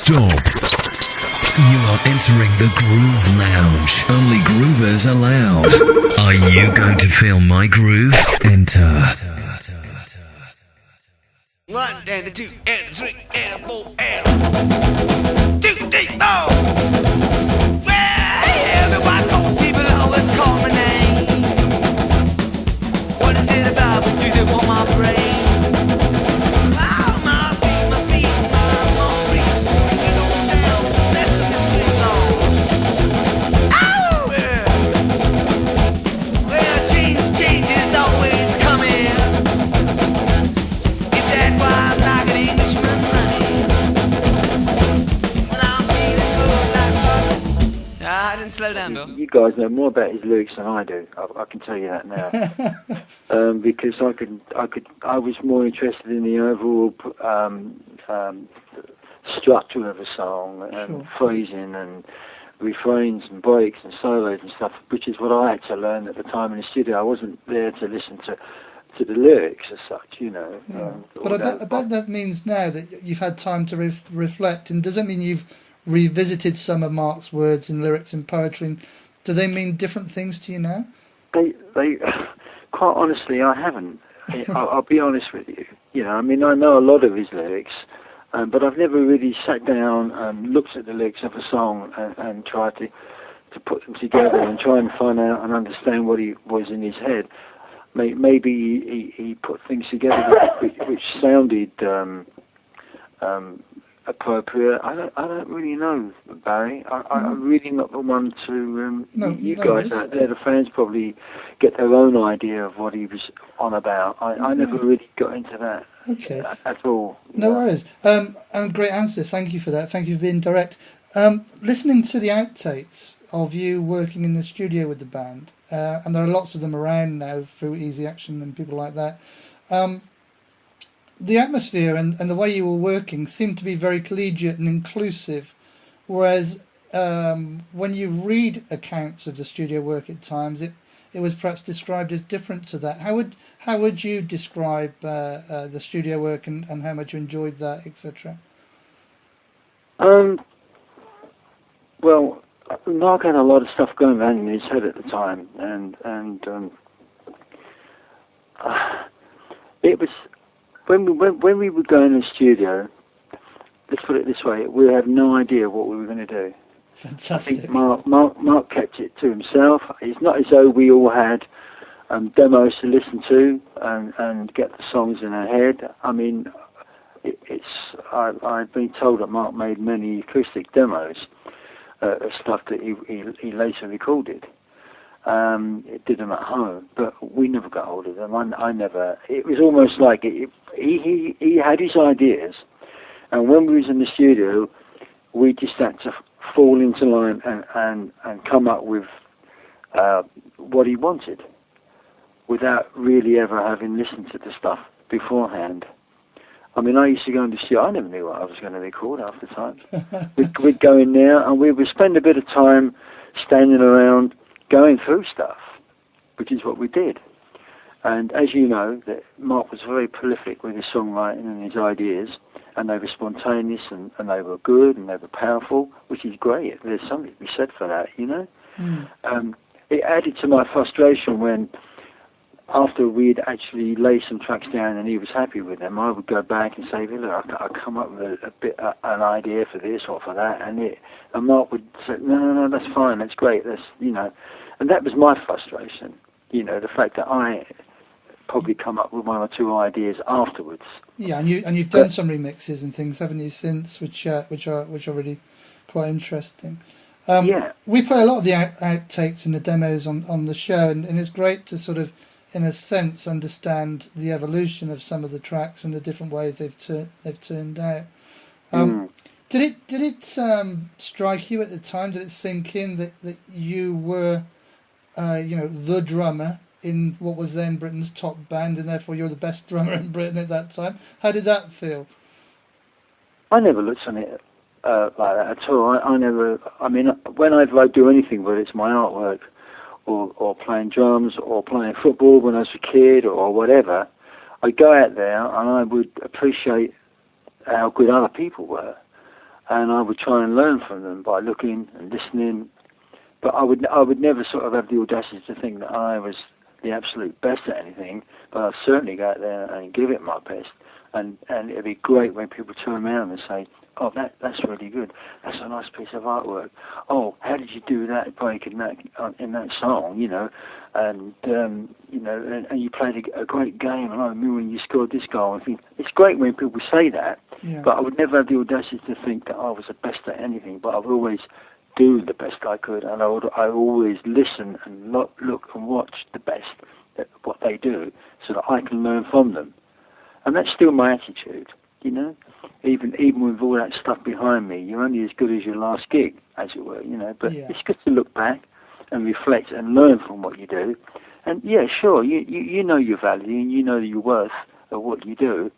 Stop. You are entering the Groove Lounge. Only groovers allowed. Are you going to feel my groove? Enter. 1 and 2 and 3 and 4 and 2, 3, 4. Well, everyone knows people always call my name. What is it about? Do they want my brain? Oh, my feet, my feet. Take it on down. Sesame Street song. Oh, yeah. Well, change is always coming. Is that why I'm like an Englishman running? When I'm feeling good like butter. I didn't slow down, Bill. You guys know more about his lyrics than I do. I can tell you that now. Because I was more interested in the overall structure of a song and phrasing and refrains and breaks and solos and stuff, which is what I had to learn at the time in the studio. I wasn't there to listen to the lyrics as such, you know. Yeah. But I bet that means now that you've had time to reflect, and does it mean you've revisited some of Mark's words and lyrics and poetry? And do they mean different things to you now? They quite honestly, I haven't. I'll be honest with you. You know, I mean, I know a lot of his lyrics, but I've never really sat down and looked at the lyrics of a song and tried to put them together and try and find out and understand what he was in his head. Maybe he put things together which sounded appropriate. I don't really know, Barry. I'm really not the one to. You guys out there, the fans, probably get their own idea of what he was on about. I never really got into that. Okay. At all. No worries. And great answer. Thank you for that. Thank you for being direct. Listening to the outtakes of you working in the studio with the band, and there are lots of them around now through Easy Action and people like that. The atmosphere and the way you were working seemed to be very collegiate and inclusive, whereas when you read accounts of the studio work at times, it was perhaps described as different to that. How would you describe the studio work and how much you enjoyed that, etc.? Well, Mark had a lot of stuff going on in his head at the time, and it was when we would go in the studio. Let's put it this way: we had no idea what we were going to do. Fantastic. I think Mark kept it to himself. It's not as though we all had demos to listen to and get the songs in our head. I mean, I've been told that Mark made many acoustic demos. Stuff that he later recorded. It did them at home, but we never got hold of them. I never. It was almost like he had his ideas, and when we was in the studio, we just had to fall into line and come up with what he wanted, without really ever having listened to the stuff beforehand. I mean, I used to go in the studio. I never knew what I was going to record half the time. We'd go in there and we would spend a bit of time standing around going through stuff, which is what we did. And as you know, that Mark was very prolific with his songwriting and his ideas, and they were spontaneous and they were good and they were powerful, which is great. There's something to be said for that, you know? It added to my frustration when, after we'd actually laid some tracks down and he was happy with them, I would go back and say, look, I come up with an idea for this or for that, and Mark would say, no, that's fine, that's great, that's, you know, and that was my frustration, you know, the fact that I probably come up with one or two ideas afterwards. Yeah, and you've done some remixes and things, haven't you, since, which are really quite interesting. We play a lot of the outtakes and the demos on the show, and it's great to sort of, in a sense, understand the evolution of some of the tracks and the different ways they've turned out. Did it strike you at the time? Did it sink in that you were, the drummer in what was then Britain's top band, and therefore you're the best drummer in Britain at that time? How did that feel? I never looked on it like that at all. I never. I mean, when I do anything, whether it's my artwork, or playing drums, or playing football when I was a kid, or whatever, I'd go out there and I would appreciate how good other people were. and I would try and learn from them by looking and listening. But I would never sort of have the audacity to think that I was the absolute best at anything, but I'd certainly go out there and give it my best. And it'd be great when people turn around and say, "Oh, that's really good. That's a nice piece of artwork. Oh, how did you do that break in that song?" You know, and you played a great game. And I remember when you scored this goal. I think it's great when people say that, but I would never have the audacity to think that I was the best at anything. But I would always do the best I could, and I always listen and look and watch the best at what they do, so that I can learn from them. And that's still my attitude, you know. Even with all that stuff behind me, you're only as good as your last gig, as it were, you know. But it's good to look back and reflect and learn from what you do. And yeah, sure, you know your value and you know your worth of what you do.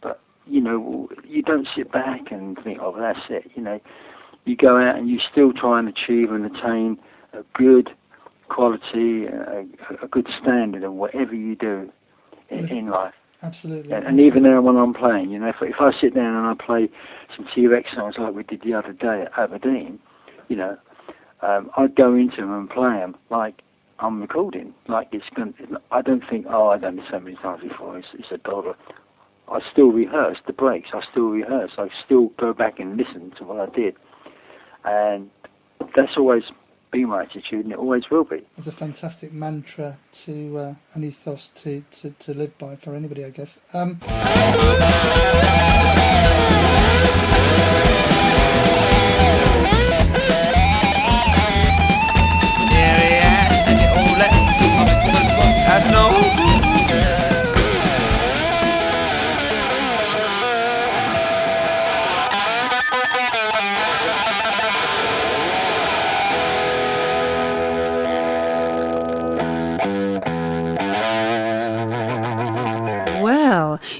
But you know, you don't sit back and think, "Oh, that's it," you know. You go out and you still try and achieve and attain a good quality, a good standard of whatever you do in life. Absolutely. And even now when I'm playing, you know, if I sit down and I play some T-Rex songs like we did the other day at Aberdeen, you know, I'd go into them and play them like I'm recording. Like I don't think, I've done this so many times before, it's a dollar. I still rehearse the breaks. I still go back and listen to what I did. And that's always been my attitude, and it always will be. It's a fantastic mantra to an ethos to live by for anybody, I guess. That's no.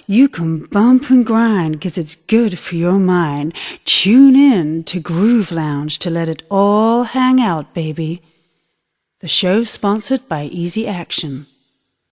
You can bump and grind 'cause it's good for your mind. Tune in to Groove Lounge to let it all hang out, baby. The show's sponsored by Easy Action.